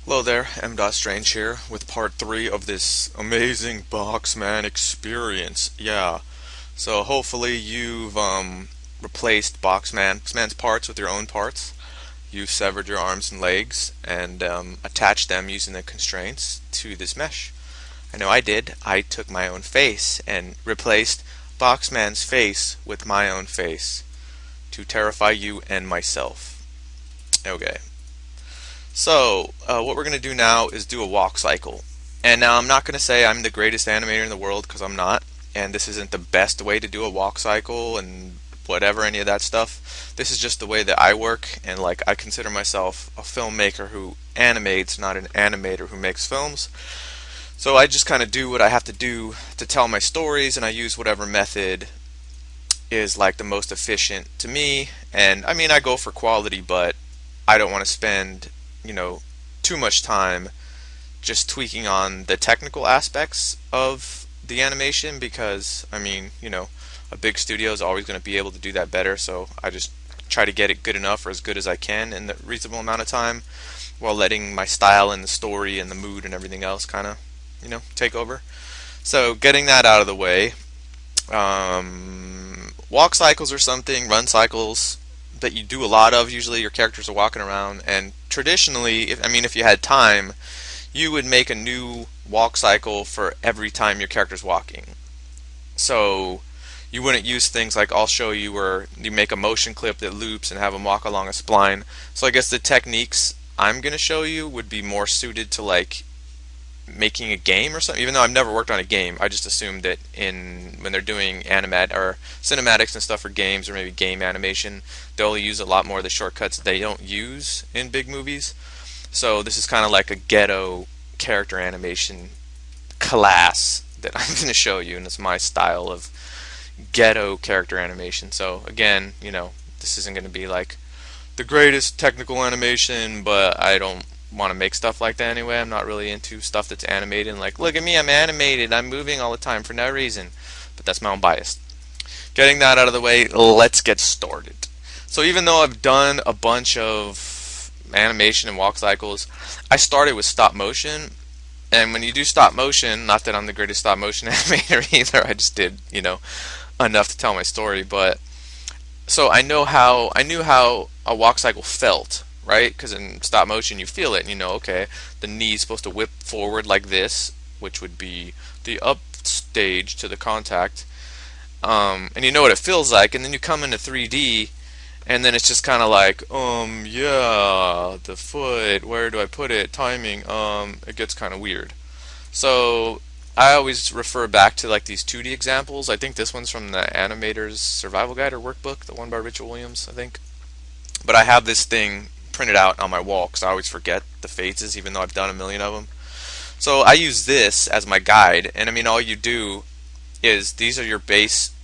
Hello there, M. Strange here with part 3 of this amazing boxman experience. Yeah, so hopefully you've replaced boxman's parts with your own parts. You've severed your arms and legs and attached them using the constraints to this mesh. I know I did. I took my own face and replaced boxman's face with my own face to terrify you and myself. Okay. So, what we're going to do now is do a walk cycle. And now I'm not going to say I'm the greatest animator in the world because I'm not. And this isn't the best way to do a walk cycle and whatever, any of that stuff. This is just the way that I work. And like, I consider myself a filmmaker who animates, not an animator who makes films. So I just kind of do what I have to do to tell my stories, and I use whatever method is like the most efficient to me. And I mean, I go for quality, but I don't want to spend, you know, too much time just tweaking on the technical aspects of the animation because, I mean, a big studio is always going to be able to do that better, so I just try to get it good enough or as good as I can in the reasonable amount of time while letting my style and the story and the mood and everything else kind of, take over. So getting that out of the way, walk cycles or something, run cycles that you do a lot of. Usually your characters are walking around, and traditionally, if you had time, you would make a new walk cycle for every time your character's walking. So you wouldn't use things like I'll show you where you make a motion clip that loops and have them walk along a spline. So I guess the techniques I'm going to show you would be more suited to like making a game or something. Even though I've never worked on a game, I just assumed that in when they're doing animat or cinematics and stuff for games or maybe game animation, they'll use a lot more of the shortcuts they don't use in big movies. So this is kind of like a ghetto character animation class that I'm going to show you, and it's my style of ghetto character animation. So again, this isn't going to be like the greatest technical animation, but I don't want to make stuff like that anyway. I'm not really into stuff that's animated and like, look at me, I'm animated, I'm moving all the time for no reason. But that's my own bias. Getting that out of the way, let's get started. So even though I've done a bunch of animation and walk cycles, I started with stop motion. And when you do stop motion, not that I'm the greatest stop motion animator either, I just did, enough to tell my story, but so I knew how a walk cycle felt, right? Because in stop motion you feel it, and you know, okay, the knee's supposed to whip forward like this, which would be the up stage to the contact, and you know what it feels like, and then you come into 3D, and then it's just kind of like, yeah, the foot, where do I put it, timing, it gets kind of weird. So I always refer back to like these 2D examples. I think this one's from the Animator's Survival Guide or Workbook, the one by Richard Williams, I think. But I have this thing printed out on my wall because I always forget the phases, even though I've done a million of them. So I use this as my guide, and I mean, all you do is these are your base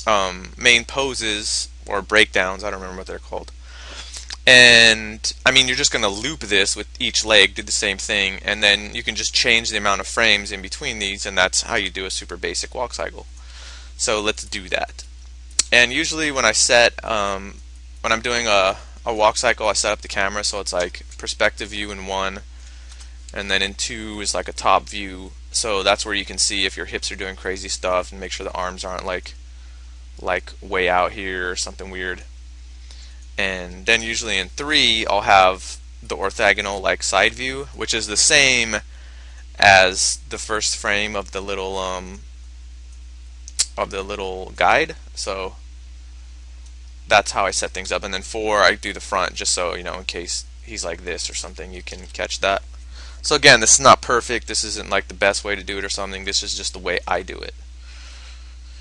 main poses or breakdowns. I don't remember what they're called. And I mean, you're just going to loop this with each leg, do the same thing, and then you can just change the amount of frames in between these, and that's how you do a super basic walk cycle. So let's do that. And usually when when I'm doing a walk cycle, I set up the camera so it's like perspective view in one, and then in two is like a top view. So that's where you can see if your hips are doing crazy stuff and make sure the arms aren't like way out here or something weird. And then usually in 3 I'll have the orthogonal like side view, which is the same as the first frame of the little guide. So that's how I set things up. And then 4 I do the front just so in case he's like this or something, you can catch that. So again, this is not perfect. This isn't like the best way to do it or something. This is just the way I do it.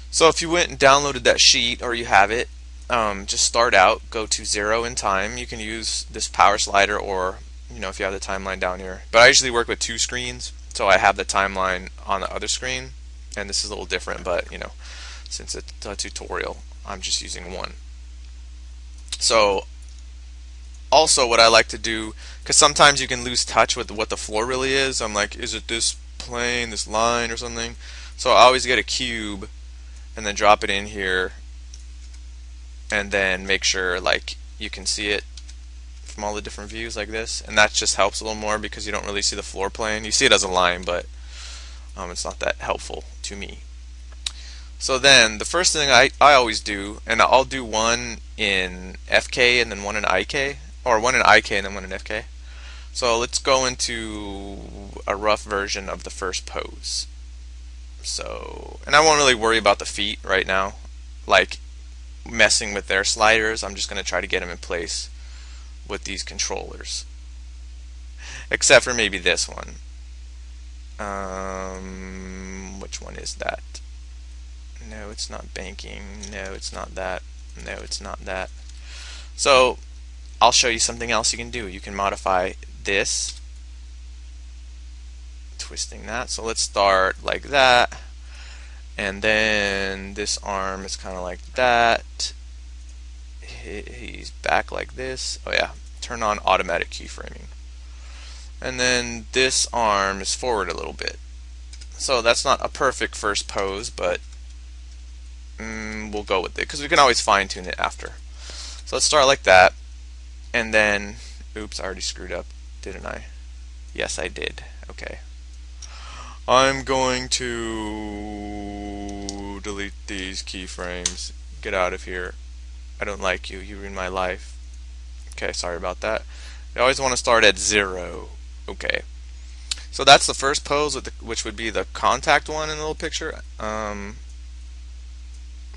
So if you went and downloaded that sheet or you have it, just start out, go to 0 in time. You can use this power slider or, if you have the timeline down here. But I usually work with 2 screens, so I have the timeline on the other screen. And this is a little different, but, since it's a tutorial, I'm just using 1. So, also what I like to do, because sometimes you can lose touch with what the floor really is. I'm like, is it this plane, this line, or something? So I always get a cube and then drop it in here, and then make sure like you can see it from all the different views like this, and that just helps a little more because you don't really see the floor plane. You see it as a line, but it's not that helpful to me. So then the first thing I always do, and I'll do one in FK and then one in IK, or one in IK and then one in FK. So let's go into a rough version of the first pose. So, and I won't really worry about the feet right now, like messing with their sliders. I'm just going to try to get them in place with these controllers, except for maybe this one. Which one is that? No, it's not banking. No, it's not that. No, it's not that. So I'll show you something else you can do. You can modify this, twisting that. So let's start like that, and then this arm is kind of like that. He's back like this. Oh yeah, turn on automatic keyframing. And then this arm is forward a little bit. So that's not a perfect first pose, but we'll go with it because we can always fine tune it after. So let's start like that, and then, oops, I already screwed up, didn't I? Yes, I did. Okay. I'm going to delete these keyframes. Get out of here. I don't like you. You ruined my life. Okay, sorry about that. I always want to start at 0. Okay. So that's the first pose, which would be the contact one in the little picture. I'm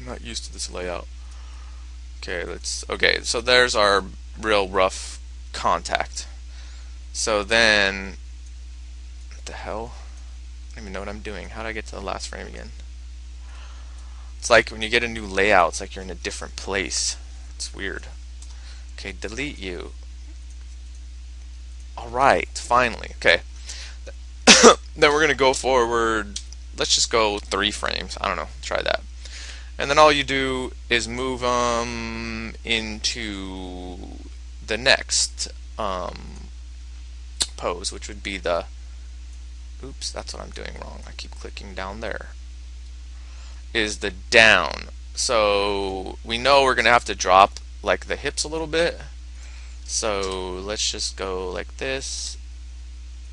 not used to this layout. Okay, so there's our real rough contact. So then, what the hell? I don't even know what I'm doing. How do I get to the last frame again? It's like when you get a new layout, it's like you're in a different place. It's weird. Okay, delete you. Alright, finally. Okay. Then we're going to go forward. Let's just go 3 frames. I don't know. Try that. And then all you do is move them into the next pose, which would be the, oops, that's what I'm doing wrong. I keep clicking down there. Is the down. So we know we're going to have to drop like the hips a little bit. So let's just go like this,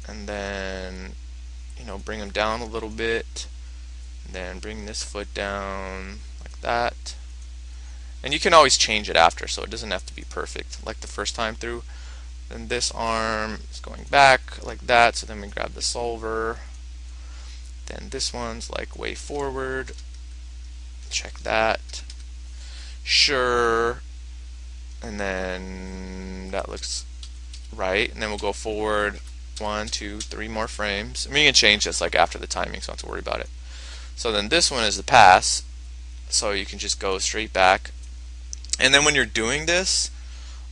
and then, you know, bring them down a little bit, and then bring this foot down like that. And you can always change it after, so it doesn't have to be perfect like the first time through. Then this arm is going back like that, so then we grab the solver. Then this one's like way forward. Check that. Sure. And then that looks right. And then we'll go forward 1, 2, 3 more frames. I mean, you can change this like after the timing, so don't have to worry about it. So then this one is the pass, so you can just go straight back. And then when you're doing this,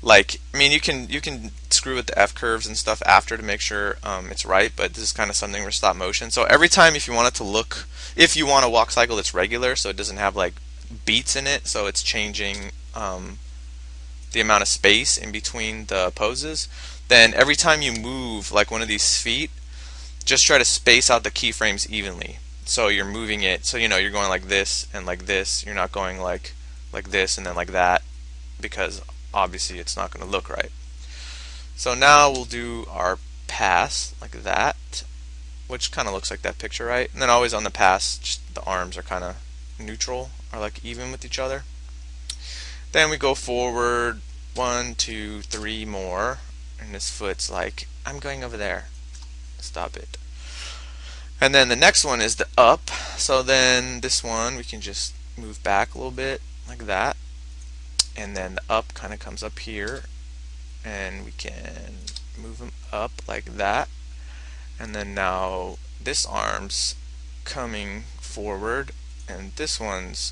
like, I mean, you can screw with the F curves and stuff after to make sure it's right, but this is kind of something for stop motion. So every time, if you want it to look, if you want a walk cycle that's regular, so it doesn't have like beats in it, so it's changing the amount of space in between the poses, then every time you move like one of these feet, just try to space out the keyframes evenly. So you're moving it, so you know you're going like this and like this. You're not going like this and then like that, because obviously it's not going to look right. So now we'll do our pass like that, which kind of looks like that picture, right? And then always on the pass, just the arms are kind of neutral, or like even with each other. Then we go forward 1, 2, 3 more, and this foot's like, I'm going over there. Stop it. And then the next one is the up. So then this one we can just move back a little bit like that, and then the up kind of comes up here, and we can move them up like that. And then now this arm's coming forward, and this one's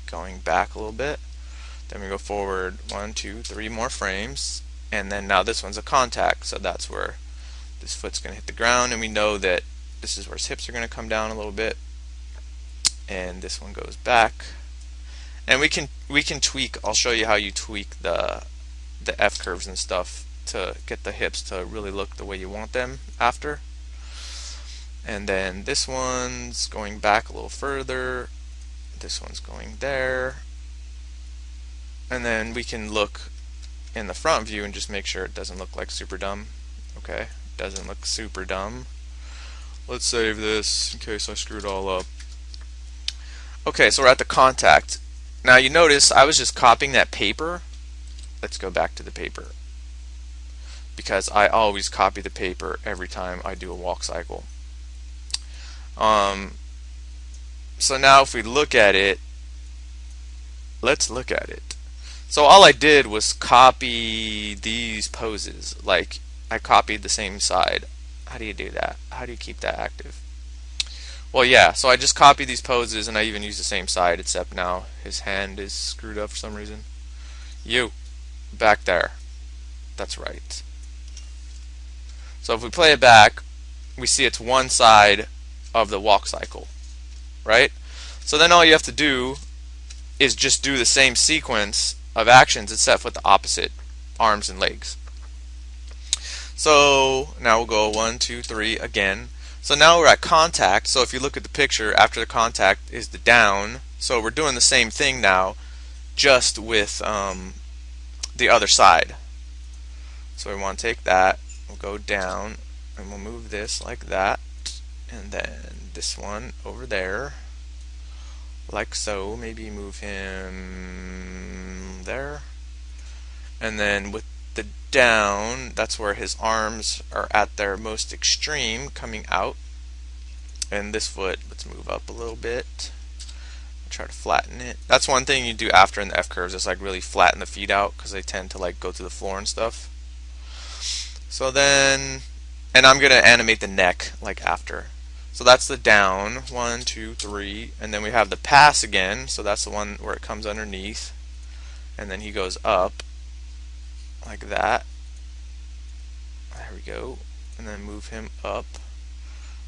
going back a little bit. Then we go forward 1, 2, 3 more frames, and then now this one's a contact, so that's where this foot's going to hit the ground, and we know that this is where his hips are going to come down a little bit, and this one goes back. And we can tweak. I'll show you how you tweak the F curves and stuff to get the hips to really look the way you want them after. And then this one's going back a little further. This one's going there. And then we can look in the front view and just make sure it doesn't look like super dumb. Okay, doesn't look super dumb. Let's save this in case I screwed all up. Okay, so we're at the contact. Now you notice I was just copying that paper. Let's go back to the paper, because I always copy the paper every time I do a walk cycle. So now if we look at it, let's look at it. So all I did was copy these poses. Like, I copied the same side. How do you do that? How do you keep that active? Well, yeah, so I just copied these poses and I even used the same side, except now his hand is screwed up for some reason. You, back there. That's right. So if we play it back, we see it's one side of the walk cycle, right? So then all you have to do is just do the same sequence of actions except with the opposite arms and legs. So now we'll go 1, 2, 3 again. So now we're at contact. So if you look at the picture, after the contact is the down. So we're doing the same thing now, just with the other side. So we want to take that, we'll go down, and we'll move this like that, and then this one over there, like so. Maybe move him there, and then with the down, that's where his arms are at their most extreme, coming out. And this foot, let's move up a little bit, try to flatten it. That's one thing you do after in the F curves, is like really flatten the feet out, because they tend to like go to the floor and stuff. So then, and I'm gonna animate the neck like after. So that's the down, 1, 2, 3, and then we have the pass again. So that's the one where it comes underneath, and then he goes up like that. There we go, and then move him up.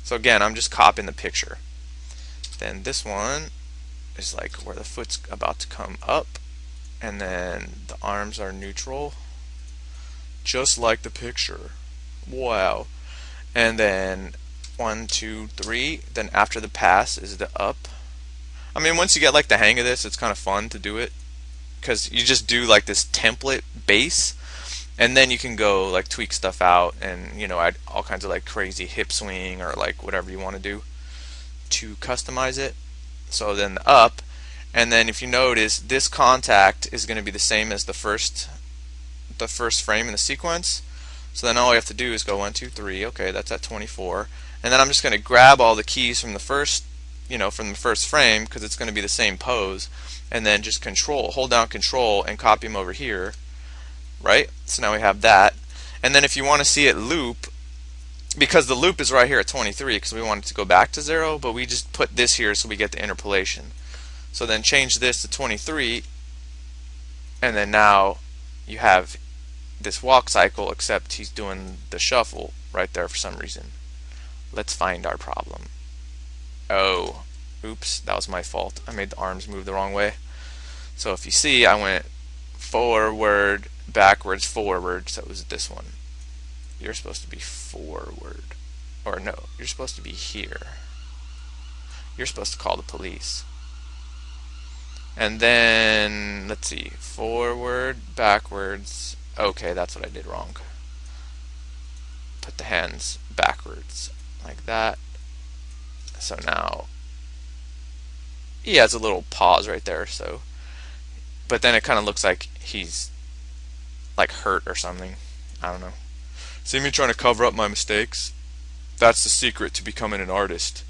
So again, I'm just copying the picture. Then this one is like where the foot's about to come up, and then the arms are neutral, just like the picture. Wow. And then 1, 2, 3, then after the pass is the up. I mean, once you get like the hang of this, it's kind of fun to do it, because you just do like this template base, and then you can go like tweak stuff out and, you know, add all kinds of like crazy hip swing or like whatever you want to do to customize it. So then the up, and then if you notice, this contact is going to be the same as the first frame in the sequence. So then all you have to do is go 1, 2, 3. Okay, that's at 24, and then I'm just going to grab all the keys from the first, you know, from the first frame, because it's going to be the same pose, and then just hold down control and copy them over here, right? So now we have that. And then if you want to see it loop, because the loop is right here at 23, because we want it to go back to 0, but we just put this here so we get the interpolation. So then change this to 23, and then now you have this walk cycle, except he's doing the shuffle right there for some reason. Let's find our problem. Oh, oops, that was my fault. I made the arms move the wrong way. So if you see, I went forward, backwards, forward, so it was this one. You're supposed to be forward. Or no, you're supposed to be here. You're supposed to call the police. And then, let's see, forward, backwards. Okay, that's what I did wrong. Put the hands backwards, like that. So now, he has a little pause right there, so. But then it kind of looks like he's like hurt or something. I don't know. See me trying to cover up my mistakes? That's the secret to becoming an artist.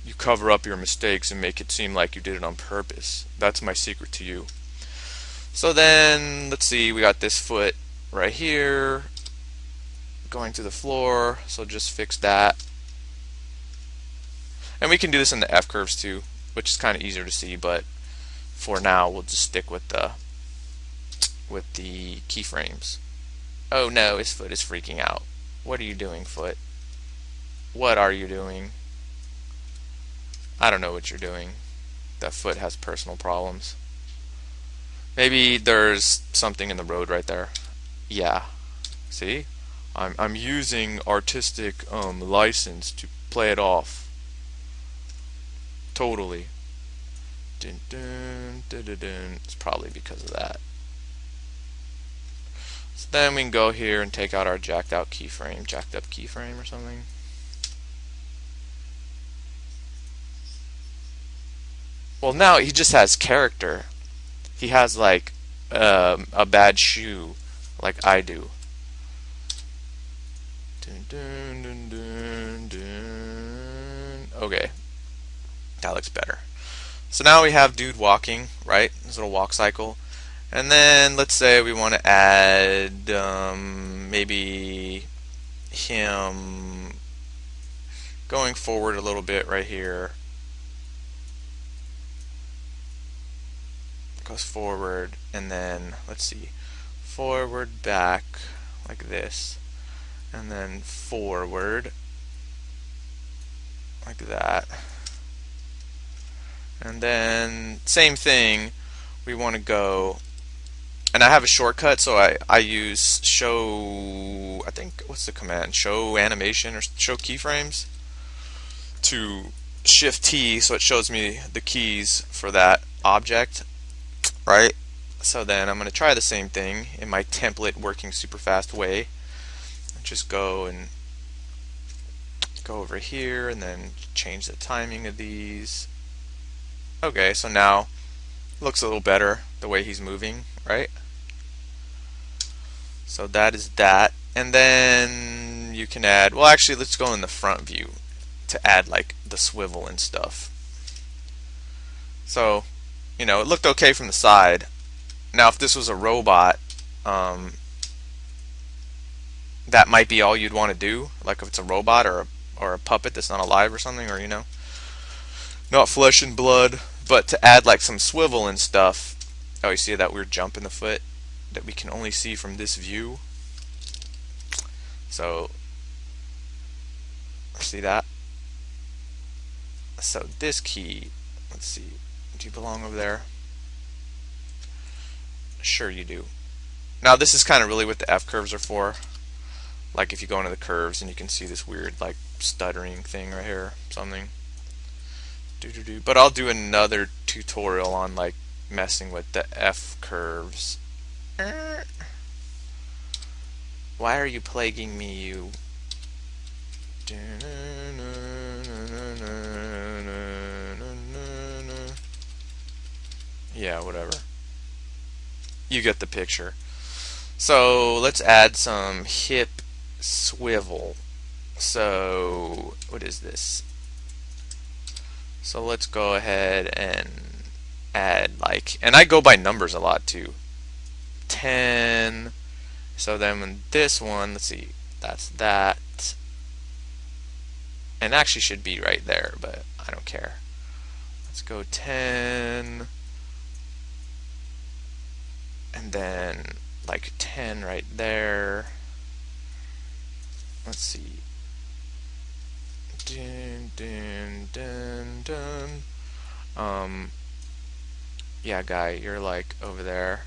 You cover up your mistakes and make it seem like you did it on purpose. That's my secret to you. So then, let's see, we got this foot right here going to the floor, so just fix that. And we can do this in the F curves too, which is kind of easier to see, but for now we'll just stick with the keyframes. Oh no, his foot is freaking out. What are you doing, foot? What are you doing? I don't know what you're doing. That foot has personal problems. Maybe there's something in the road right there. Yeah. See? I'm using artistic license to play it off. Totally. Dun, dun, dun, dun, dun. It's probably because of that. So then we can go here and take out our jacked up keyframe or something. Well, now he just has character. He has like a bad shoe, like I do. Dun, dun, dun, dun, dun. Okay, that looks better. So now we have dude walking, right? This little walk cycle. And then let's say we want to add maybe him going forward a little bit right here. Goes forward, and then let's see, forward, back, like this, and then forward, like that. And then same thing, we want to go, and I have a shortcut, so I use show, I think, what's the command? Show animation or show keyframes to shift T, so it shows me the keys for that object, right? So then I'm going to try the same thing in my template working super fast way. Just go and go over here and then change the timing of these. Okay, so now it looks a little better the way he's moving, right? So that is that. And then you can add, well, actually let's go in the front view to add like the swivel and stuff. So, you know, it looked okay from the side. Now if this was a robot, that might be all you'd want to do, like if it's a robot or a puppet that's not alive or something, or, you know, not flesh and blood. But to add like some swivel and stuff, oh, you see that weird jump in the foot that we can only see from this view? So see that? So this key, let's see, do you belong over there? Sure you do. Now this is kind of really what the F curves are for. Like if you go into the curves and you can see this weird like stuttering thing right here, something. But I'll do another tutorial on like messing with the F curves. Why are you plaguing me, you? Yeah, whatever. You get the picture. So let's add some hip swivel. So what is this? So let's go ahead and add like, and I go by numbers a lot too. 10. So then when this one, let's see, that's that. And actually should be right there, but I don't care. Let's go 10. And then like 10 right there. Let's see. Dun, dun, dun, dun. Yeah, guy, you're like over there,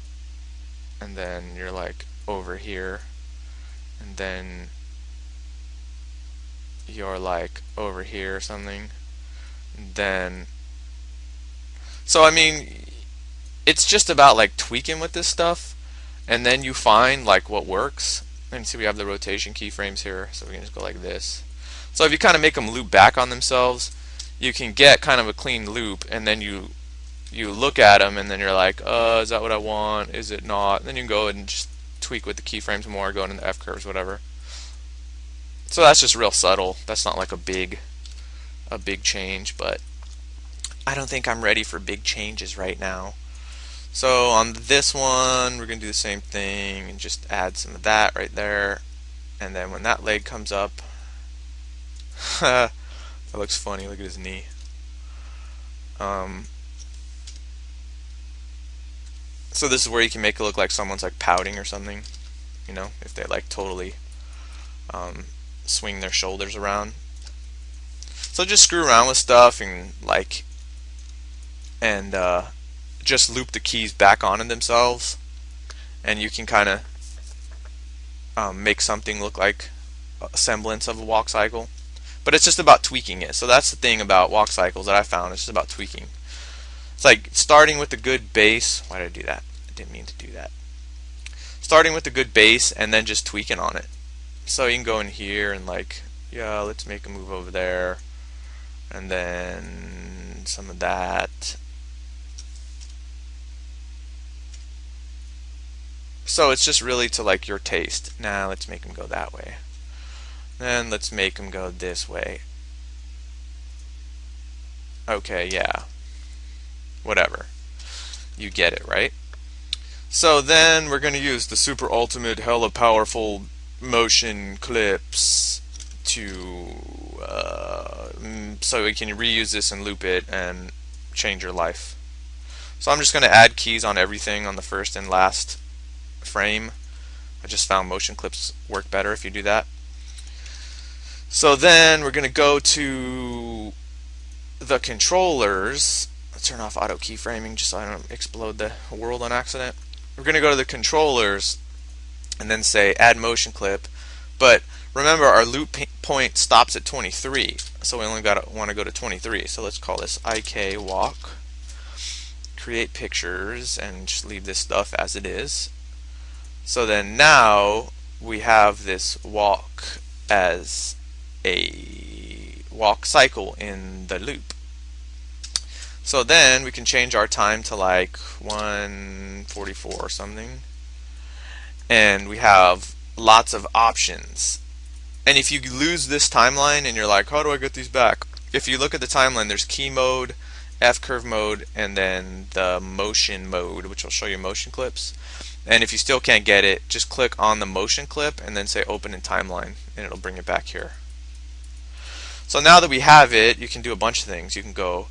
and then you're like over here, and then you're like over here or something. And then, so I mean, it's just about like tweaking with this stuff, and then you find like what works. And see, we have the rotation keyframes here, so we can just go like this. So if you kind of make them loop back on themselves, you can get kind of a clean loop, and then you look at them, and then you're like, is that what I want? Is it not? And then you can go and just tweak with the keyframes more, go into the F curves, whatever. So that's just real subtle. That's not like a big change, but I don't think I'm ready for big changes right now. So on this one, we're going to do the same thing and just add some of that right there. And then when that leg comes up, that looks funny. Look at his knee. So this is where you can make it look like someone's like pouting or something. You know, if they like totally swing their shoulders around. So just screw around with stuff and like, and just loop the keys back onto themselves, and you can kind of make something look like a semblance of a walk cycle. But it's just about tweaking it. So that's the thing about walk cycles that I found. It's just about tweaking. It's like starting with a good base. Why did I do that? I didn't mean to do that. starting with a good base and then just tweaking on it. So you can go in here and like, yeah, let's make a move over there, and then some of that. So it's just really to like your taste. Now let's make him go that way. Then let's make him go this way. Okay, yeah. Whatever. You get it, right? So then we're going to use the super ultimate hella powerful motion clips to so we can reuse this and loop it and change your life. So I'm just going to add keys on everything on the first and last frame. I just found motion clips work better if you do that. So then we're going to go to the controllers. Let's turn off auto keyframing just so I don't explode the world on accident. We're going to go to the controllers and then say add motion clip. But remember, our loop point stops at 23, so we only want to go to 23. So let's call this IK walk. Create pictures and just leave this stuff as it is. So then now we have this walk as a walk cycle in the loop. So then we can change our time to like 1:44 or something, and we have lots of options. And if you lose this timeline and you're like, how do I get these back? If you look at the timeline, there's key mode, F-curve mode, and then the motion mode, which will show you motion clips. And if you still can't get it, just click on the motion clip and then say open in timeline, and it'll bring it back here. So now that we have it, you can do a bunch of things. You can go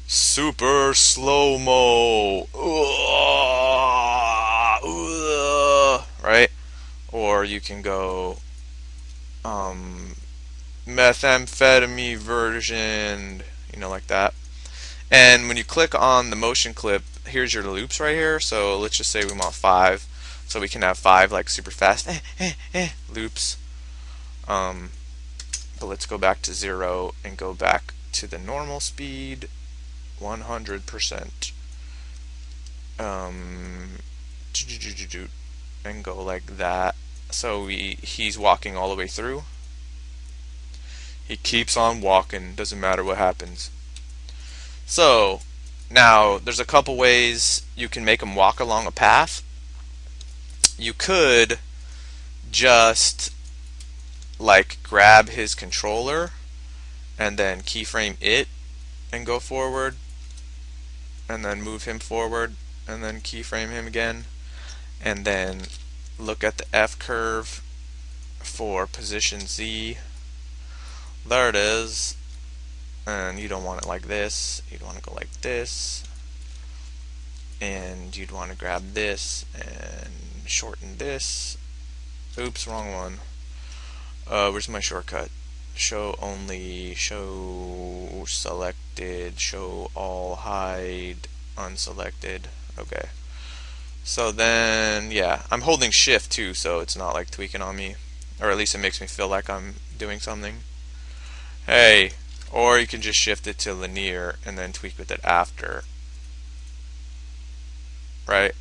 super slow-mo, right? Or you can go methamphetamine version, you know, like that. And when you click on the motion clip, here's your loops right here. So let's just say we want 5, so we can have 5 like super fast loops. But let's go back to 0 and go back to the normal speed, 100%, and go like that. So he's walking all the way through. He keeps on walking, doesn't matter what happens. So now there's a couple ways you can make him walk along a path. You could just like grab his controller and then keyframe it and go forward, and then move him forward and then keyframe him again, and then look at the F curve for position Z. There it is. And you don't want it like this, you'd want to go like this, and you'd want to grab this and shorten this. Oops, wrong one. Where's my shortcut? Show only, show selected, show all, hide unselected. Okay. So then, yeah, I'm holding shift too, so it's not like tweaking on me, or at least it makes me feel like I'm doing something. Hey. Or you can just shift it to linear and then tweak with it after, right?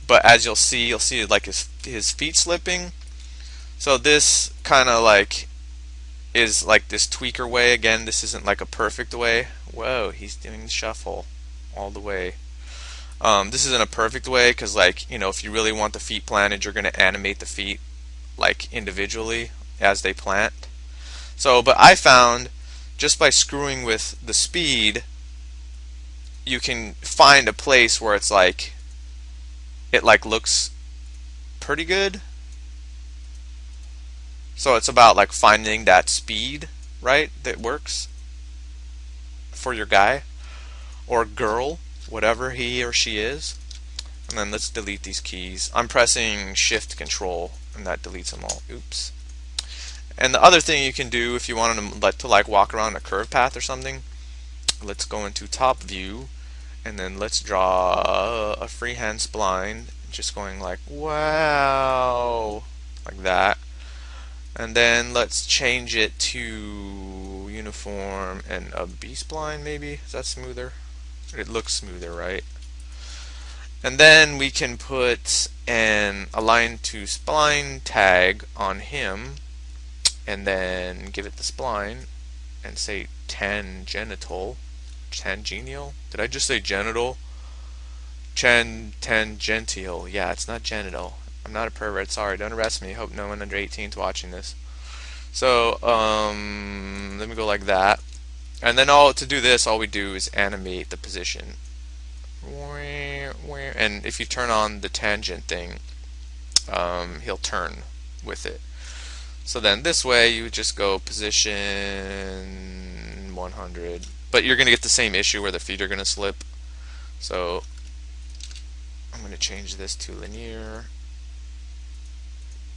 But as you'll see like his feet slipping. So this kind of like is like this tweaker way. Again, this isn't like a perfect way. Whoa, he's doing the shuffle all the way. This isn't a perfect way because, like, you know, if you really want the feet planted, you're going to animate the feet like individually as they plant. So, but I found just by screwing with the speed, you can find a place where it's like, it like looks pretty good. So it's about like finding that speed, right, that works for your guy or girl, whatever he or she is. And then let's delete these keys. I'm pressing shift control and that deletes them all. Oops. And the other thing you can do if you want him to like walk around a curve path or something, let's go into top view and then let's draw a freehand spline, just going like wow, like that. And then let's change it to uniform and a B spline maybe. Is that smoother? It looks smoother, right? And then we can put an align to spline tag on him, and then give it the spline, and say tangential. Tangential? Did I just say genital? Tangential. Yeah, it's not genital. I'm not a pervert. Sorry, don't arrest me. Hope no one under 18 is watching this. So, let me go like that. And then to do this, all we do is animate the position. And if you turn on the tangent thing, he'll turn with it. So then this way, you would just go position 100. But you're going to get the same issue where the feet are going to slip. So I'm going to change this to linear.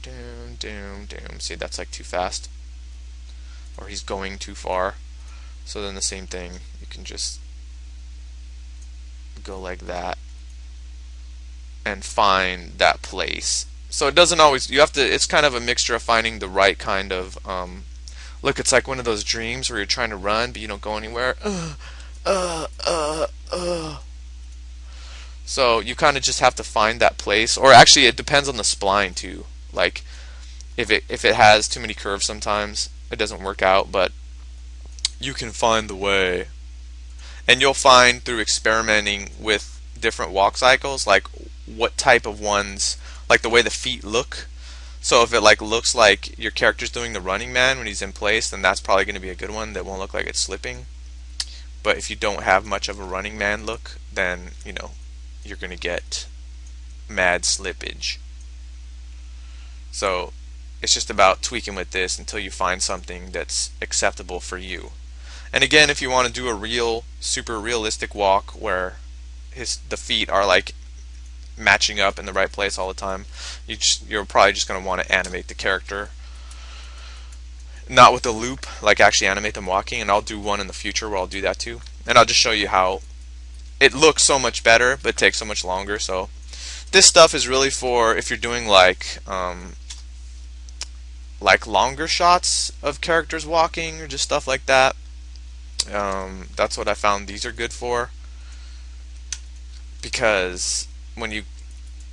Doom, doom, doom. See, that's like too fast. Or he's going too far. So then the same thing, you can just go like that and find that place. So it doesn't always, you have to, it's kind of a mixture of finding the right kind of, look, it's like one of those dreams where you're trying to run but you don't go anywhere. So you kind of just have to find that place, or actually it depends on the spline too. Like if it has too many curves, sometimes it doesn't work out, but you can find the way. And you'll find through experimenting with different walk cycles, like what type of ones, like the way the feet look. So if it like looks like your character's doing the running man when he's in place, then that's probably going to be a good one that won't look like it's slipping. But if you don't have much of a running man look, then you know you're going to get mad slippage. So it's just about tweaking with this until you find something that's acceptable for you. And again, if you want to do a real, super realistic walk where the feet are like matching up in the right place all the time, you're probably just going to want to animate the character, not with the loop, like actually animate them walking. And I'll do one in the future where I'll do that too, and I'll just show you how it looks so much better but takes so much longer. So this stuff is really for if you're doing like longer shots of characters walking or just stuff like that. That's what I found these are good for, because when you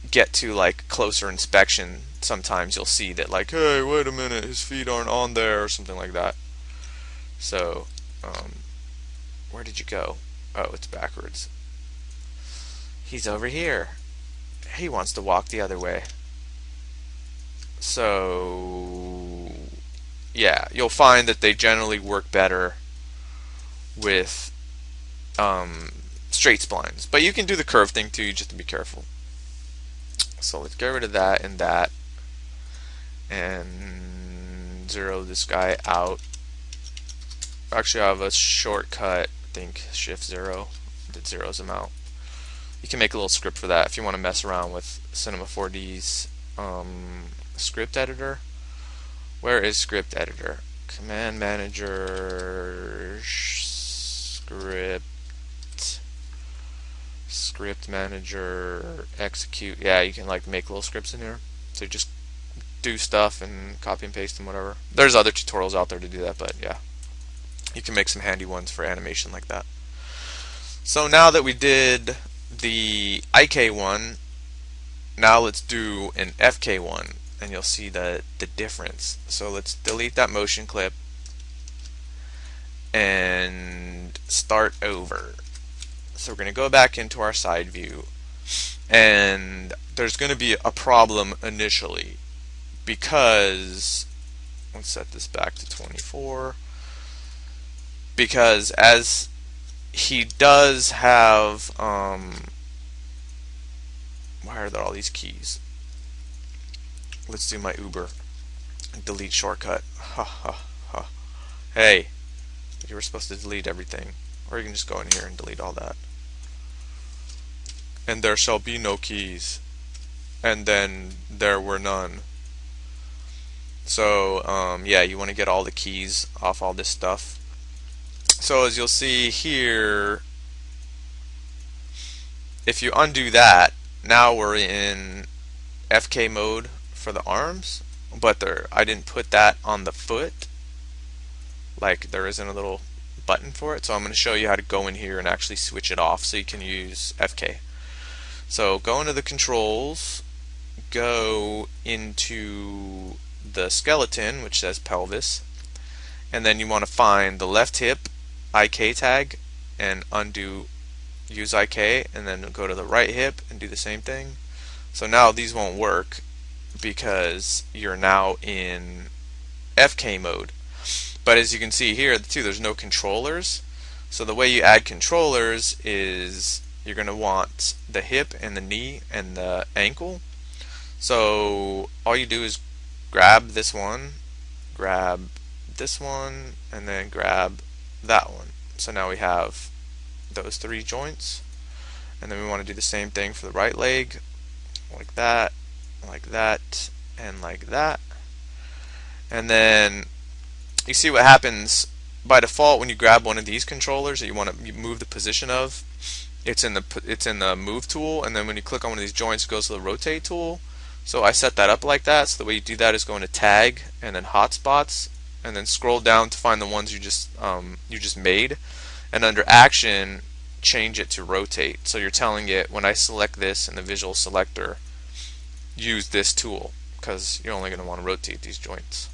get to like closer inspection, sometimes you'll see that like, hey, wait a minute, his feet aren't on there or something like that. So where did you go? Oh, it's backwards. He's over here. He wants to walk the other way. So yeah, you'll find that they generally work better with straight splines, but you can do the curve thing too, just to be careful. So let's get rid of that and zero this guy out. Actually, I have a shortcut, I think Shift 0 that zeroes him out. You can make a little script for that if you want to mess around with Cinema 4D's script editor. Where is script editor? Command manager, script manager, execute. Yeah, you can like make little scripts in here. So just do stuff and copy and paste and whatever. There's other tutorials out there to do that, but yeah, you can make some handy ones for animation like that. So now that we did the IK one, now let's do an FK one, and you'll see the difference. So let's delete that motion clip and start over. So we're going to go back into our side view, and there's going to be a problem initially, because let's set this back to 24, because as he does have why are there all these keys? Let's do my Uber. Delete shortcut. Ha ha ha. Hey, you were supposed to delete everything. Or you can just go in here and delete all that. And there shall be no keys. And then there were none. So yeah, you want to get all the keys off all this stuff. So as you'll see here, if you undo that, now we're in FK mode for the arms, but I didn't put that on the foot. Like there isn't a little button for it, so I'm going to show you how to go in here and actually switch it off so you can use FK. So go into the controls, go into the skeleton, which says pelvis, and then you want to find the left hip IK tag and undo use IK, and then go to the right hip and do the same thing. So now these won't work because you're now in FK mode. But as you can see here too, there's no controllers. So the way you add controllers is you're going to want the hip and the knee and the ankle. So all you do is grab this one, and then grab that one. So now we have those 3 joints, and then we want to do the same thing for the right leg, like that, and like that. And then you see what happens by default when you grab one of these controllers that you want to move the position of. It's in the move tool, and then when you click on one of these joints, it goes to the rotate tool. So I set that up like that. So the way you do that is go into tag and then hotspots, and then scroll down to find the ones you just made, and under action change it to rotate. So you're telling it, when I select this in the visual selector, use this tool, because you're only going to want to rotate these joints.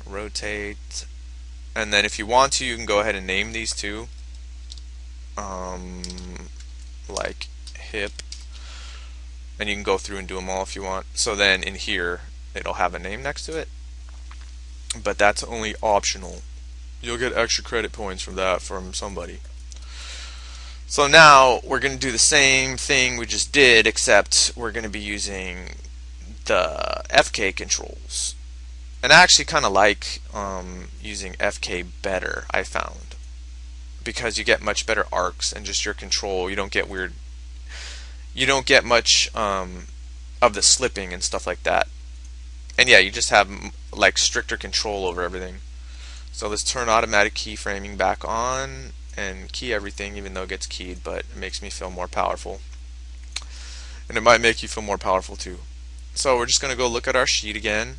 Rotate, and then if you want to, you can go ahead and name these too, like hip, and you can go through and do them all if you want. So then in here it'll have a name next to it, but that's only optional. You'll get extra credit points from that from somebody. So now we're going to do the same thing we just did, except we're going to be using the FK controls. And I actually kind of like using FK better, I found, because you get much better arcs and just your control. You don't get weird. You don't get much of the slipping and stuff like that. And yeah, you just have like stricter control over everything. So let's turn automatic keyframing back on and key everything, even though it gets keyed, but it makes me feel more powerful. And it might make you feel more powerful too. So we're just going to go look at our sheet again,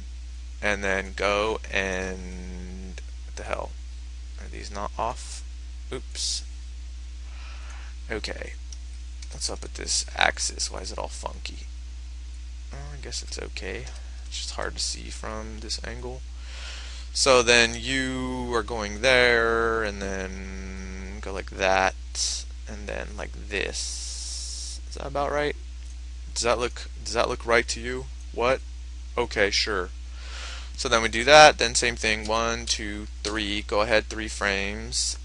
and then go and, what the hell? Are these not off? Oops. Okay. What's up with this axis? Why is it all funky? Oh, I guess it's okay. It's just hard to see from this angle. So then you are going there, and then go like that, and then like this. Is that about right? Does that look right to you? What? Okay, sure. So then we do that, then same thing, 1, 2, 3, go ahead 3 frames,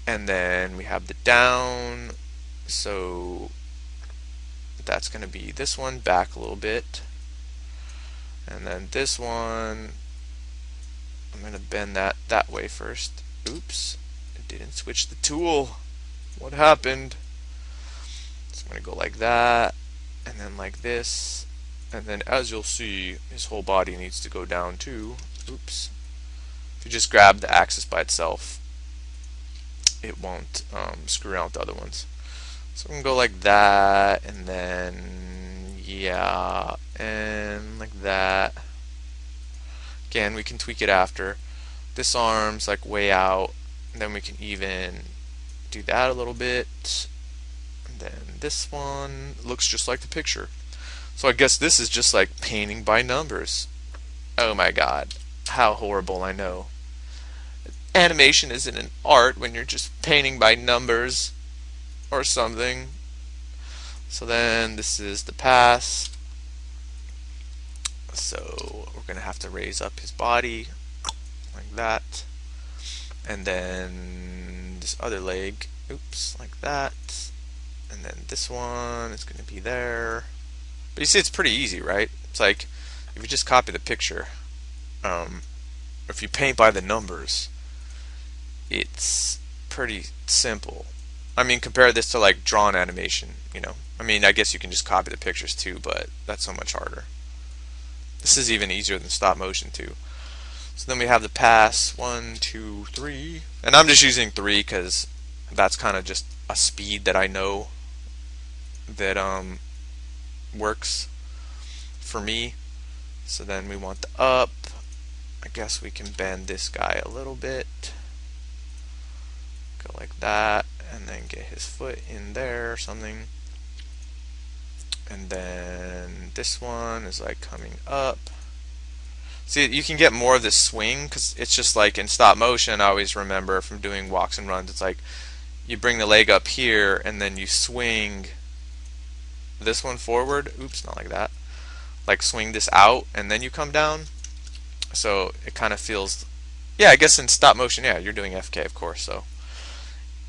and then we have the down, so that's going to be this one back a little bit, and then this one, I'm going to bend that way first. Oops, I didn't switch the tool. What happened? So I'm going to go like that, and then like this. And then as you'll see, his whole body needs to go down too. Oops. If you just grab the axis by itself, it won't screw around with the other ones. So I'm going to go like that, and then, yeah, and like that. Again, we can tweak it after. This arm's like way out, and then we can even do that a little bit. And then this one looks just like the picture. So I guess this is just like painting by numbers. Oh my god, how horrible, I know. Animation isn't an art when you're just painting by numbers or something. So then this is the pass. So we're going to have to raise up his body like that. And then this other leg, oops, like that. And then this one is going to be there. But you see, it's pretty easy, right? It's like, if you just copy the picture, or if you paint by the numbers, it's pretty simple. I mean, compare this to like drawn animation, you know. I mean, I guess you can just copy the pictures too, but that's so much harder. This is even easier than stop motion too. So then we have the pass, 1, 2, 3. And I'm just using 3 because that's kind of just a speed that I know that works for me. So then we want the up. I guess we can bend this guy a little bit. Go like that, and then get his foot in there or something. And then this one is like coming up. See, you can get more of this swing because it's just like in stop motion. I always remember from doing walks and runs, it's like you bring the leg up here and then you swing this one forward. Oops, not like that. Like swing this out and then you come down. So it kind of feels, yeah, I guess in stop motion, yeah, you're doing FK, of course. So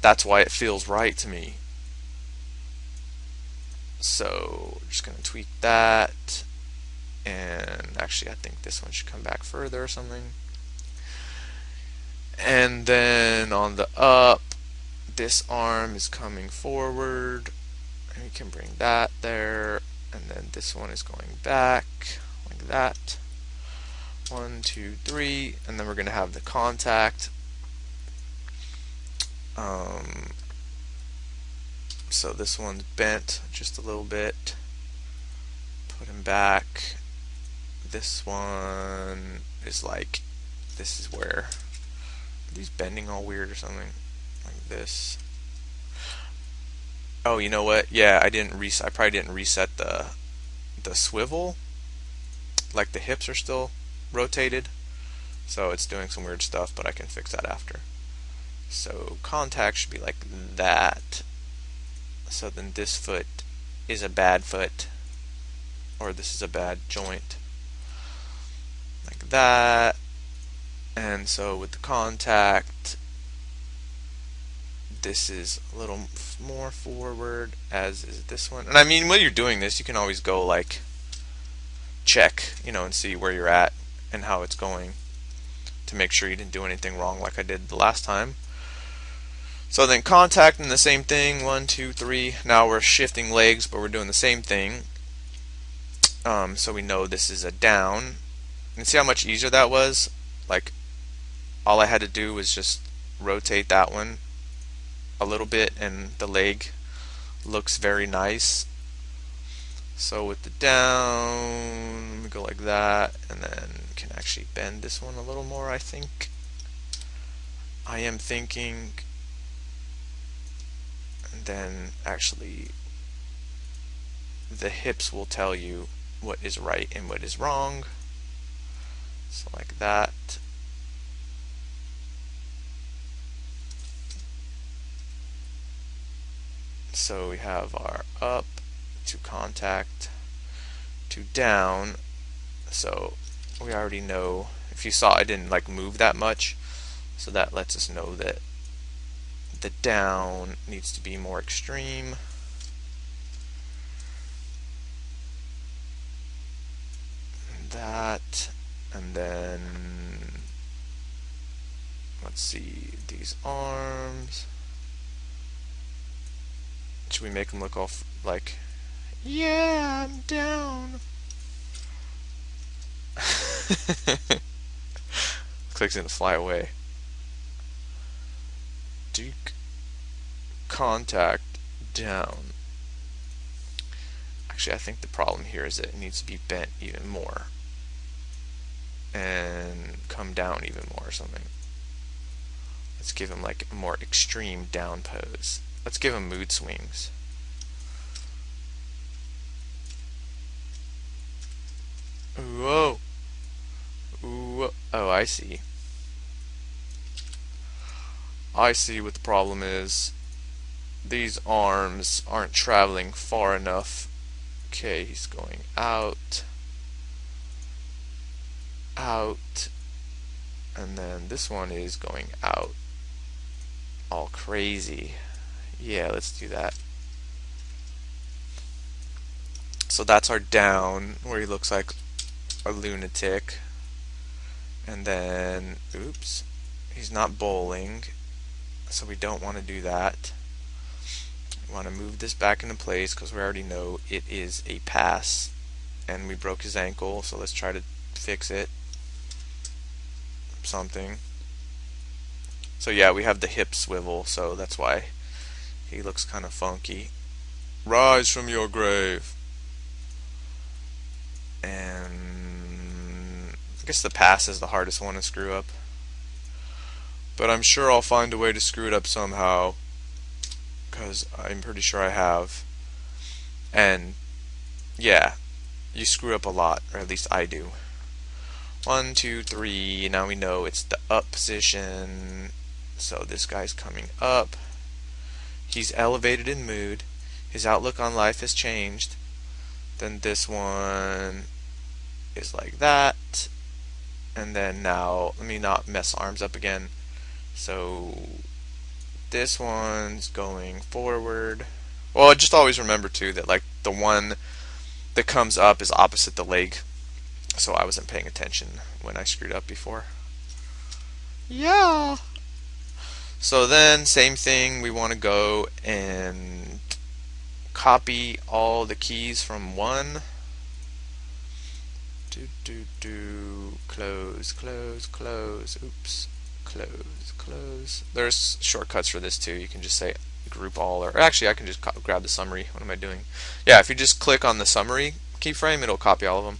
that's why it feels right to me. So just gonna tweak that. And actually I think this one should come back further or something. And then on the up, this arm is coming forward, and we can bring that there, and then this one is going back like that. 1, 2, 3, and then we're going to have the contact. So this one's bent just a little bit. Put him back. This one is like, this is where, are these bending all weird or something? Like this. Oh, you know what? Yeah, I probably didn't reset the swivel. Like the hips are still rotated, so it's doing some weird stuff, but I can fix that after. So contact should be like that. So then this foot is a bad foot, or this is a bad joint. Like that. And so with the contact, this is a little more forward, as is this one. And I mean, when you're doing this, you can always go like check, and see where you're at and how it's going to make sure you didn't do anything wrong like I did the last time. So then contact and the same thing, 1, 2, 3. Now we're shifting legs, but we're doing the same thing. So we know this is a down. And see how much easier that was? Like, all I had to do was just rotate that one a little bit and the leg looks very nice. So with the down, we go like that, and then can actually bend this one a little more, I think. I am thinking. And then actually the hips will tell you what is right and what is wrong. So like that. So we have our up to contact to down. So we already know, if you saw I didn't like move that much, so that lets us know that the down needs to be more extreme. That, and then let's see, these arms, should we make them look all like, yeah, I'm down? Looks like it's gonna fly away. Duke contact down. Actually, I think the problem here is that it needs to be bent even more and come down even more or something. Let's give him like a more extreme down pose. Let's give him mood swings. Whoa. Whoa. Oh, I see. I see what the problem is. These arms aren't traveling far enough. Okay, he's going out. Out. And then this one is going out. All crazy. Yeah, let's do that. So that's our down, where he looks like a lunatic. And then, oops, he's not bowling, so we don't want to do that. We want to move this back into place because we already know it is a pass, and we broke his ankle, so let's try to fix it. Something. So yeah, we have the hip swivel, so that's why he looks kind of funky. Rise from your grave. And I guess the pass is the hardest one to screw up. But I'm sure I'll find a way to screw it up somehow, because I'm pretty sure I have. And yeah, you screw up a lot, or at least I do. 1, 2, 3. Now we know it's the up position. So this guy's coming up. He's elevated in mood. His outlook on life has changed. Then this one is like that. And then now, let me not mess arms up again. So this one's going forward. Well, just always remember too that like the one that comes up is opposite the leg. So I wasn't paying attention when I screwed up before. Yeah. So then same thing, we want to go and copy all the keys from one. Close, close, close. Oops. Close, close. There's shortcuts for this too. You can just say group all, or actually I can just grab the summary. What am I doing? Yeah, if you just click on the summary keyframe, it'll copy all of them.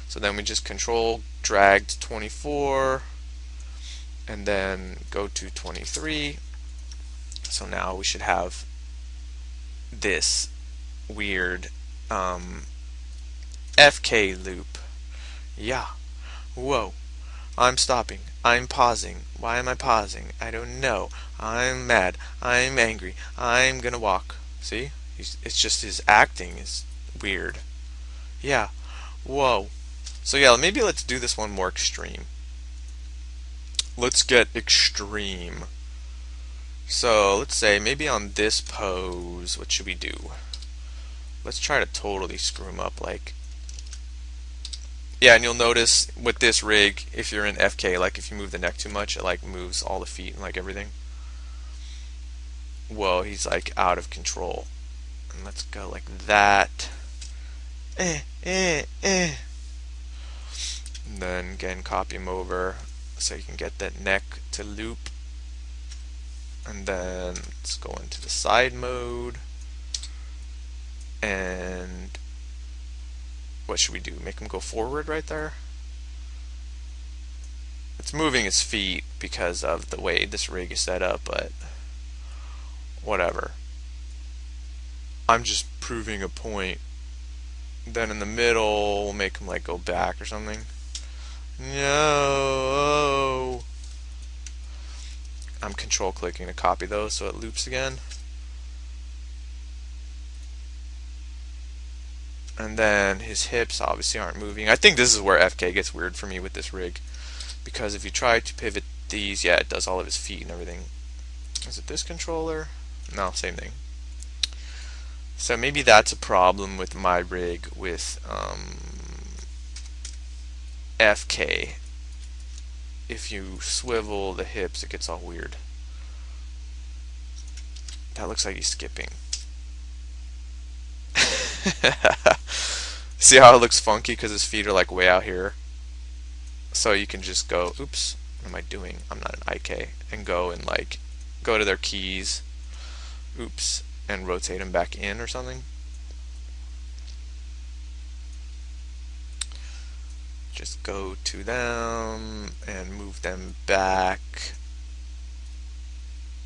So then we just control drag to 24 and then go to 23. So now we should have this weird FK loop. Yeah. Whoa. I'm stopping. I'm pausing. Why am I pausing? I don't know. I'm mad. I'm angry. I'm gonna walk. See? It's just his acting is weird. Yeah. Whoa. So yeah, maybe let's do this one more extreme. Let's get extreme. So let's say maybe on this pose, what should we do? Let's try to totally screw him up, like, yeah, and you'll notice with this rig, if you're in FK, like if you move the neck too much, it like moves all the feet and like everything. Whoa, he's like out of control. And let's go like that. And then again, copy him over so you can get that neck to loop. And then let's go into the side mode. And what should we do? Make him go forward right there? It's moving his feet because of the way this rig is set up, but whatever. I'm just proving a point. Then in the middle, we'll make him like go back or something. No. I'm control clicking to copy those so it loops again. And then his hips obviously aren't moving. I think this is where FK gets weird for me with this rig, because if you try to pivot these, yeah, it does all of his feet and everything. Is it this controller? No, same thing. So maybe that's a problem with my rig with FK. If you swivel the hips, it gets all weird. That looks like he's skipping. See how it looks funky because his feet are like way out here? So you can just go, oops, what am I doing? I'm not an IK. And go and like, go to their keys, oops, and rotate them back in or something. Just go to them and move them back.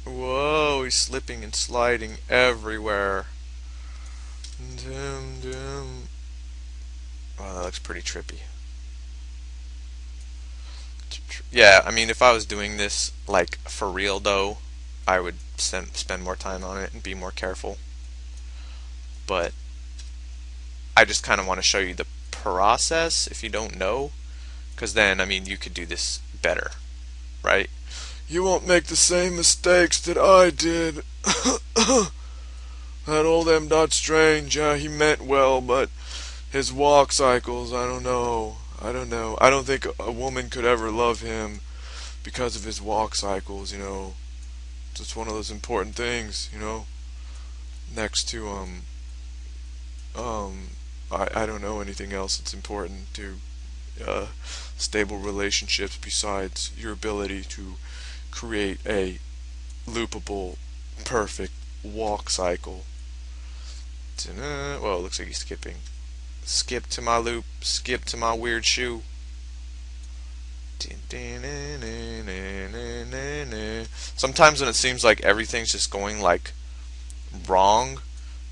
Whoa, he's slipping and sliding everywhere. Wow, that looks pretty trippy. Yeah, I mean, if I was doing this like for real though, I would spend more time on it and be more careful. But I just kind of want to show you the process if you don't know, because then, I mean, you could do this better, right? You won't make the same mistakes that I did. That old M. Strange, he meant well, but his walk cycles, I don't know. I don't think a woman could ever love him because of his walk cycles, you know. It's one of those important things, you know. Next to I don't know anything else that's important to stable relationships besides your ability to create a loopable, perfect walk cycle. Well, it looks like he's skipping. Skip to my loop, skip to my weird shoe. Sometimes when it seems like everything's just going like wrong,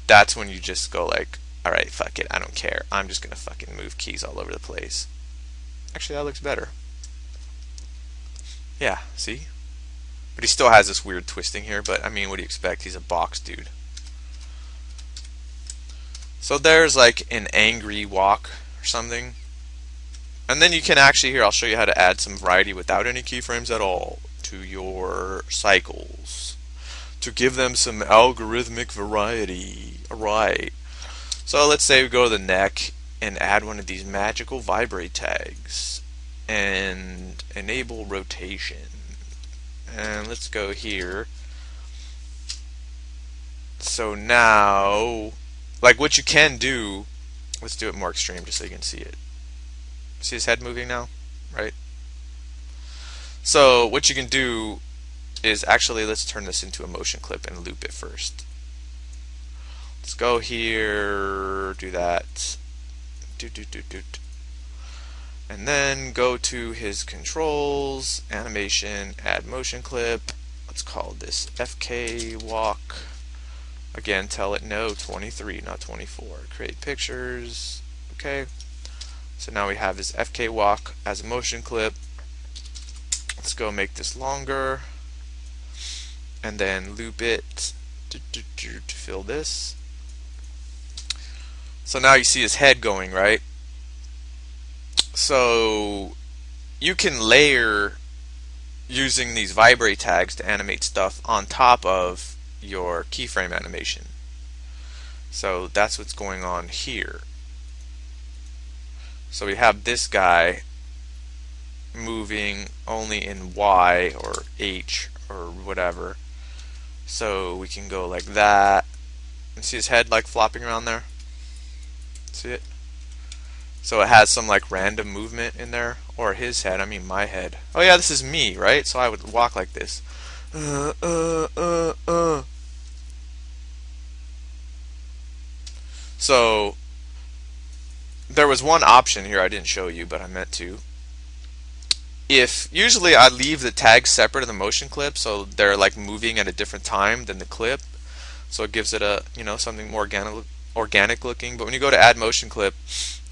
that's when you just go like, alright, fuck it, I don't care. I'm just gonna fucking move keys all over the place. Actually, that looks better. Yeah, see? But he still has this weird twisting here, but I mean, what do you expect? He's a box dude. So there's like an angry walk or something. And then you can actually, here, I'll show you how to add some variety without any keyframes at all to your cycles, to give them some algorithmic variety. Alright. So let's say we go to the neck and add one of these magical vibrate tags and enable rotation. And let's go here. So now, like what you can do, let's do it more extreme just so you can see it. See his head moving now, right? So what you can do is actually, let's turn this into a motion clip and loop it first. Let's go here, do that, and then go to his controls, animation, add motion clip. Let's call this FK walk. Again, tell it no, 23, not 24. Create pictures. Okay. So now we have this FK walk as a motion clip. Let's go make this longer, and then loop it to fill this. So now you see his head going, right? So you can layer using these vibrate tags to animate stuff on top of your keyframe animation. So that's what's going on here. So we have this guy moving only in Y or H or whatever. So we can go like that and see his head like flopping around there. See it? So it has some like random movement in there, or his head, I mean my head. Oh yeah, this is me, right? So I would walk like this. So there was one option here I didn't show you, but I meant to. If usually I leave the tags separate in the motion clip, so they're like moving at a different time than the clip, so it gives it a, you know, something more organic looking. But when you go to add motion clip,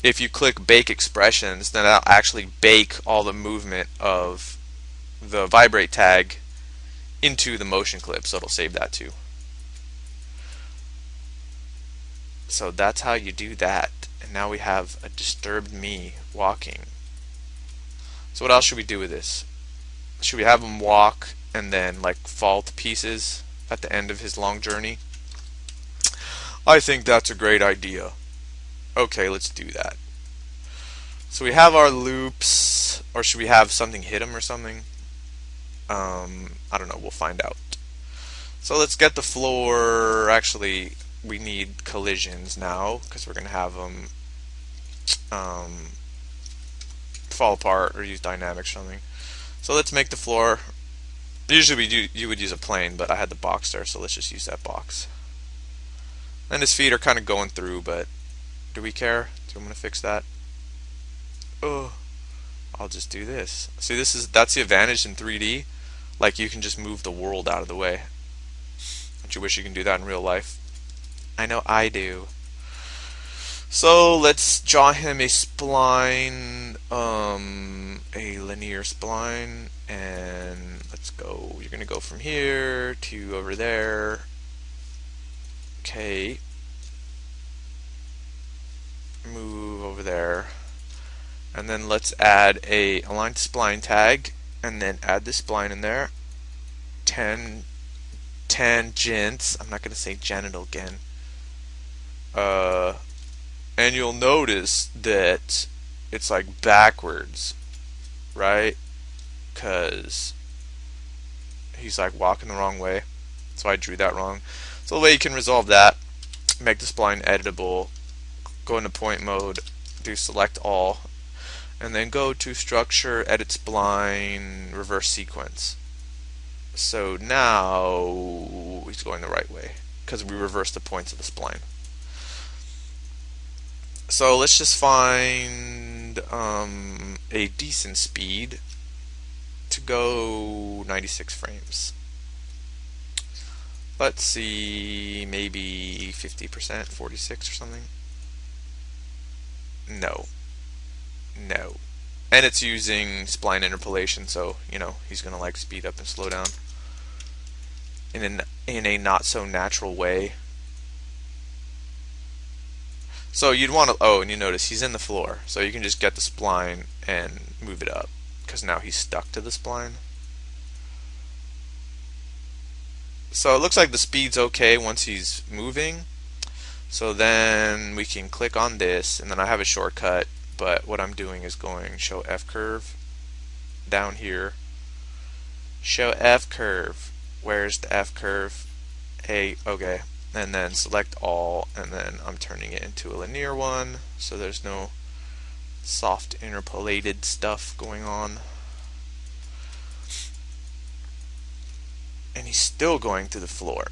if you click bake expressions, then that'll actually bake all the movement of the vibrate tag into the motion clip, so it'll save that too. So that's how you do that. And now we have a disturbed me walking. So what else should we do with this? Should we have him walk and then like fall to pieces at the end of his long journey? I think that's a great idea. Okay, let's do that. So we have our loops, or should we have something hit him or something? I don't know, we'll find out. So let's get the floor. Actually, we need collisions now because we're going to have them fall apart or use dynamics or something. So let's make the floor. Usually you would use a plane, but I had the box there, so let's just use that box. And his feet are kind of going through, but do we care? Do I'm going to fix that? Oh, I'll just do this. See, that's the advantage in 3D. Like, you can just move the world out of the way. Don't you wish you can do that in real life? I know I do. So let's draw him a spline, a linear spline, and let's go. You're gonna go from here to over there. Okay. Move over there. And then let's add a align to spline tag, and then add the spline in there. Tangents. I'm not gonna say genital again. And you'll notice that it's like backwards, right? Because he's like walking the wrong way, so I drew that wrong. So the way you can resolve that, make the spline editable, go into point mode, do select all, and then go to structure, edit spline, reverse sequence. So now he's going the right way because we reversed the points of the spline. So let's just find a decent speed to go 96 frames. Let's see, maybe 50%, 46 or something. No, no. And it's using spline interpolation, so he's gonna like speed up and slow down in a not so natural way. So you'd want to, oh, and you notice he's in the floor, so you can just get the spline and move it up, because now he's stuck to the spline. So it looks like the speed's okay once he's moving. So then we can click on this, and then I have a shortcut, but what I'm doing is going show F curve down here. Show F curve. Where's the F curve? Hey, okay. And then select all, and then I'm turning it into a linear one, so there's no soft interpolated stuff going on. And he's still going through the floor.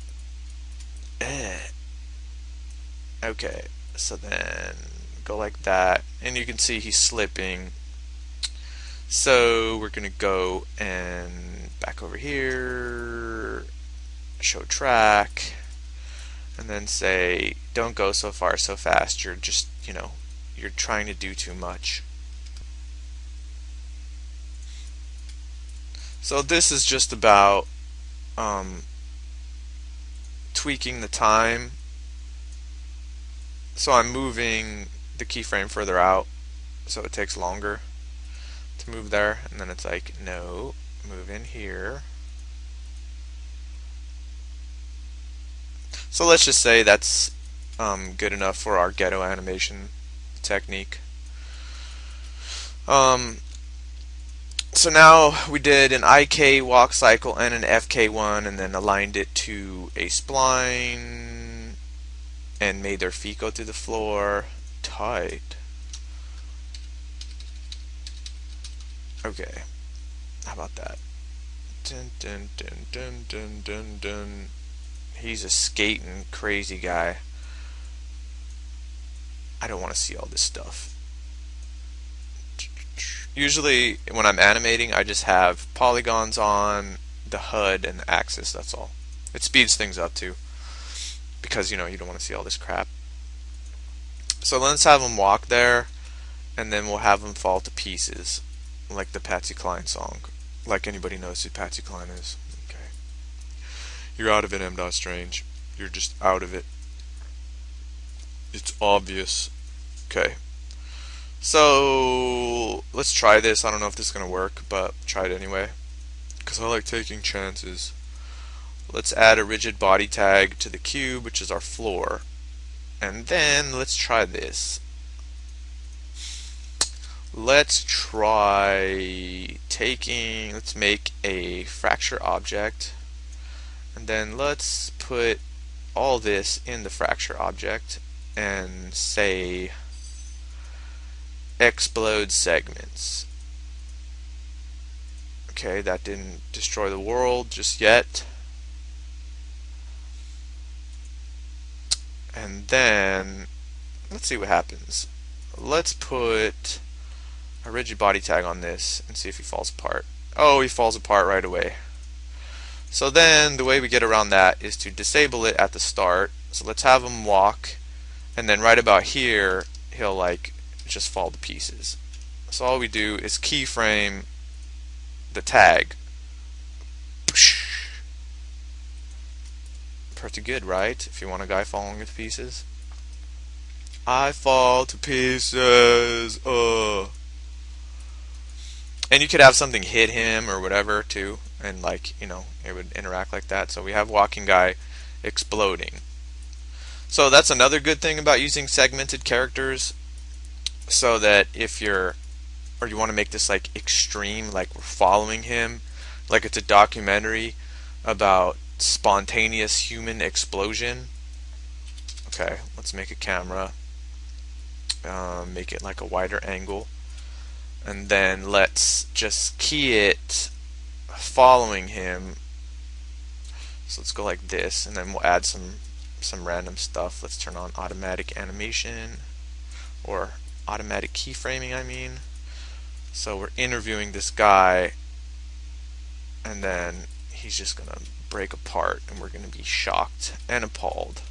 Okay, so then go like that, and you can see he's slipping. So we're gonna go and back over here, show track, and then say don't go so far so fast, you're just you're trying to do too much. So this is just about tweaking the time. So I'm moving the keyframe further out, so it takes longer to move there, and then it's like, no, move in here. So let's just say that's good enough for our ghetto animation technique. So now we did an IK walk cycle and an FK one, and then aligned it to a spline and made their feet go through the floor. Tight. Okay, how about that? Dun dun dun dun dun dun dun. He's a skating crazy guy. I don't want to see all this stuff. Usually when I'm animating, I just have polygons on the HUD and the axis, that's all. It speeds things up too, because you don't want to see all this crap. So let's have him walk there, and then we'll have him fall to pieces, like the Patsy Cline song. Like anybody knows who Patsy Cline is. Okay. You're out of it, M. Strange. You're just out of it. It's obvious. Okay. So let's try this. I don't know if this is going to work, but try it anyway, because I like taking chances. Let's add a rigid body tag to the cube, which is our floor. And then let's try this. Let's make a fracture object, and then let's put all this in the fracture object and say explode segments. Okay, that didn't destroy the world just yet. And then let's see what happens. Let's put a rigid body tag on this and see if he falls apart. Oh, he falls apart right away. So then the way we get around that is to disable it at the start. So let's have him walk, and then right about here he'll like just fall to pieces. So all we do is keyframe the tag. Pretty good, right? If you want a guy falling to pieces. I fall to pieces. And you could have something hit him or whatever too, and like it would interact like that. So we have walking guy exploding. So that's another good thing about using segmented characters, so that if you want to make this like extreme, like we're following him, like it's a documentary about spontaneous human explosion. Okay, let's make a camera, make it like a wider angle, and then let's just key it following him. So let's go like this, and then we'll add some random stuff. Let's turn on automatic animation, or automatic keyframing, I mean. So we're interviewing this guy, and then he's just gonna break apart and we're gonna be shocked and appalled.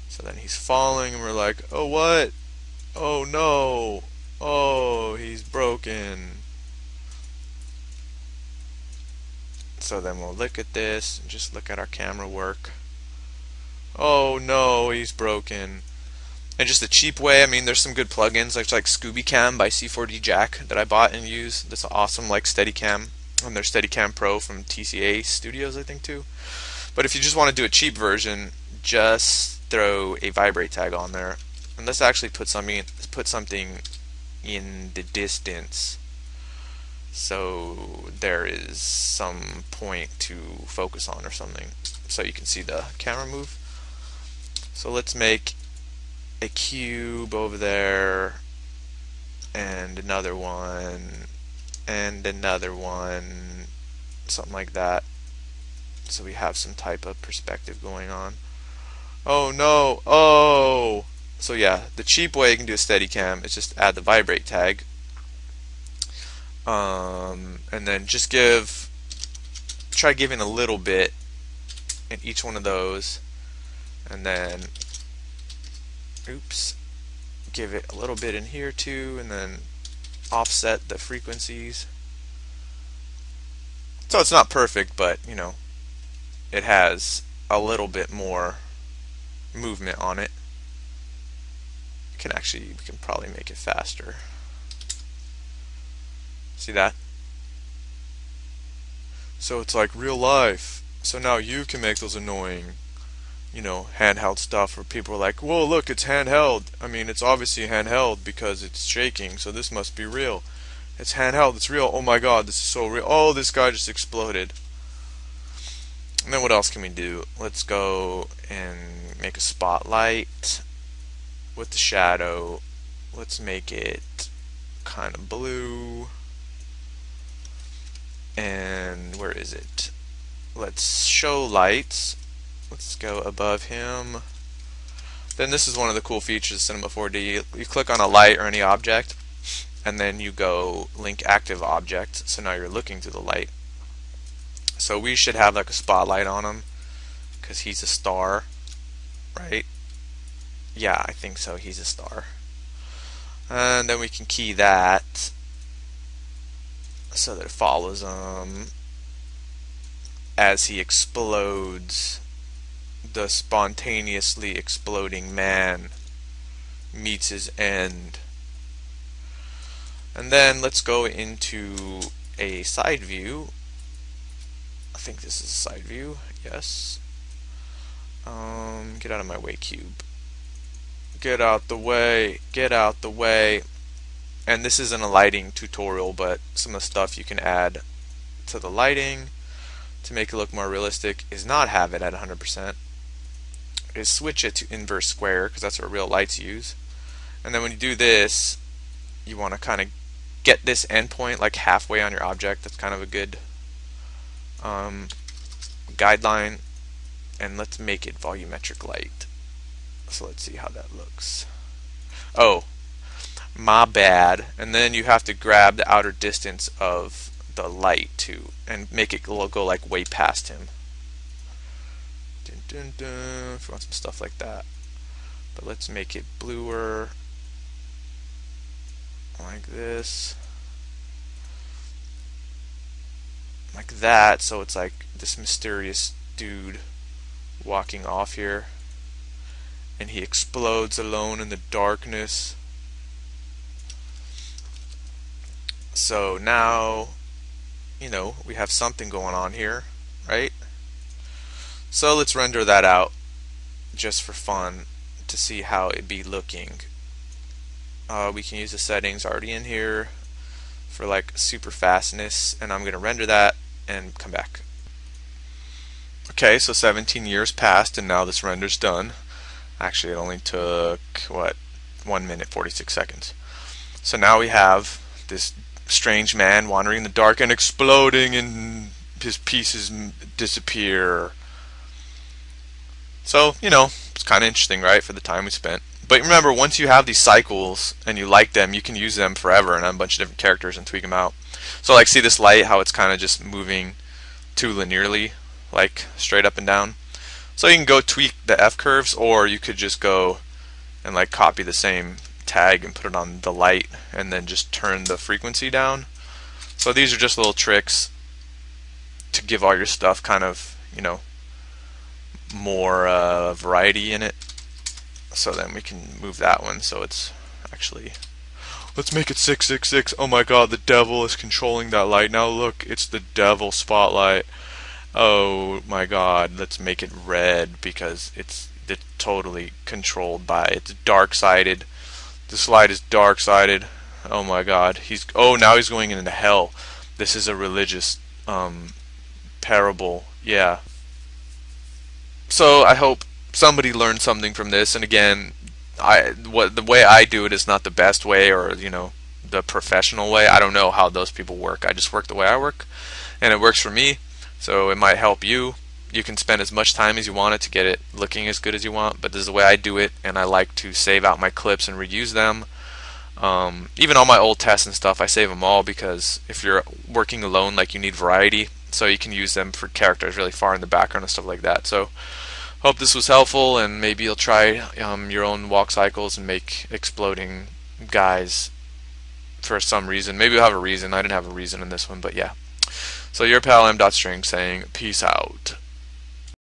So then he's falling and we're like, oh what? Oh no! Oh, he's broken. So then we'll look at this and just look at our camera work. Oh no, he's broken. And just a cheap way, I mean, there's some good plugins like Scooby Cam by C4D Jack that I bought and use. That's awesome, like Steadicam, and there's Steadicam Pro from TCA Studios, I think, too. But if you just want to do a cheap version, just throw a vibrate tag on there, and let's actually put something in the distance, so there is some point to focus on or something, so you can see the camera move. So let's make a cube over there, and another one, and another one, something like that, so we have some type of perspective going on. Oh no, oh! So yeah, the cheap way you can do a Steadicam is just add the vibrate tag, and then just try giving a little bit in each one of those, and then give it a little bit in here too, and then offset the frequencies. So it's not perfect, but you know, it has a little bit more movement on it. We can probably make it faster. See that? So it's like real life. So now you can make those annoying, you know, handheld stuff where people are like, whoa, look, it's handheld. I mean, it's obviously handheld because it's shaking, so this must be real. It's handheld, it's real. Oh my god, this is so real. Oh, this guy just exploded. And then what else can we do? Let's go and make a spotlight with the shadow. Let's make it kind of blue. And where is it? Let's show lights. Let's go above him. Then this is one of the cool features of Cinema 4D. You click on a light or any object, and then you go link active object. So now you're looking through the light. So we should have like a spotlight on him because he's a star, right? Yeah, I think so. He's a star. And then we can key that so that it follows him as he explodes. The spontaneously exploding man meets his end. And then let's go into a side view. I think this is a side view. Yes. Get out of my way, cube. Get out the way. Get out the way. And this isn't a lighting tutorial, but some of the stuff you can add to the lighting to make it look more realistic is not have it at 100%. Is switch it to inverse square, because that's what real lights use. And then when you do this, you want to kind of get this endpoint like halfway on your object. That's kind of a good guideline. And let's make it volumetric light. So let's see how that looks. Oh, my bad. And then you have to grab the outer distance of the light too and make it go like way past him. Dun, dun, dun, if you want some stuff like that. But let's make it bluer, like this, like that, so it's like this mysterious dude walking off here, and he explodes alone in the darkness. So now, you know, we have something going on here, right? So let's render that out just for fun to see how it be looking. We can use the settings already in here for like super fastness, and I'm going to render that and come back. Okay, so 17 years passed and now this render's done. Actually, it only took, what, 1 minute 46 seconds. So now we have this strange man wandering in the dark and exploding, and his pieces disappear. So, you know, it's kind of interesting, right, for the time we spent. But remember, once you have these cycles and you like them, you can use them forever and have a bunch of different characters and tweak them out. So like, see this light, how it's kind of just moving too linearly, like straight up and down. So you can go tweak the F curves, or you could just go and like copy the same tag and put it on the light and then just turn the frequency down. So these are just little tricks to give all your stuff kind of, more variety in it. So then we can move that one so it's actually, let's make it 666. Oh my god, the devil is controlling that light. Now look, it's the devil spotlight. Oh my god, let's make it red because it's totally controlled by, it's dark-sided. This light is dark-sided. Oh my god, now he's going into hell. This is a religious parable. Yeah. So I hope somebody learned something from this. And again, the way I do it is not the best way, or the professional way. I don't know how those people work. I just work the way I work, and it works for me. So it might help you. You can spend as much time as you want it to get it looking as good as you want, but this is the way I do it, and I like to save out my clips and reuse them. Even all my old tests and stuff, I save them all, because if you're working alone, like, you need variety, so you can use them for characters really far in the background and stuff like that. So hope this was helpful, and maybe you'll try your own walk cycles and make exploding guys for some reason. Maybe you'll have a reason. I didn't have a reason in this one, but yeah. So your pal M.String saying peace out.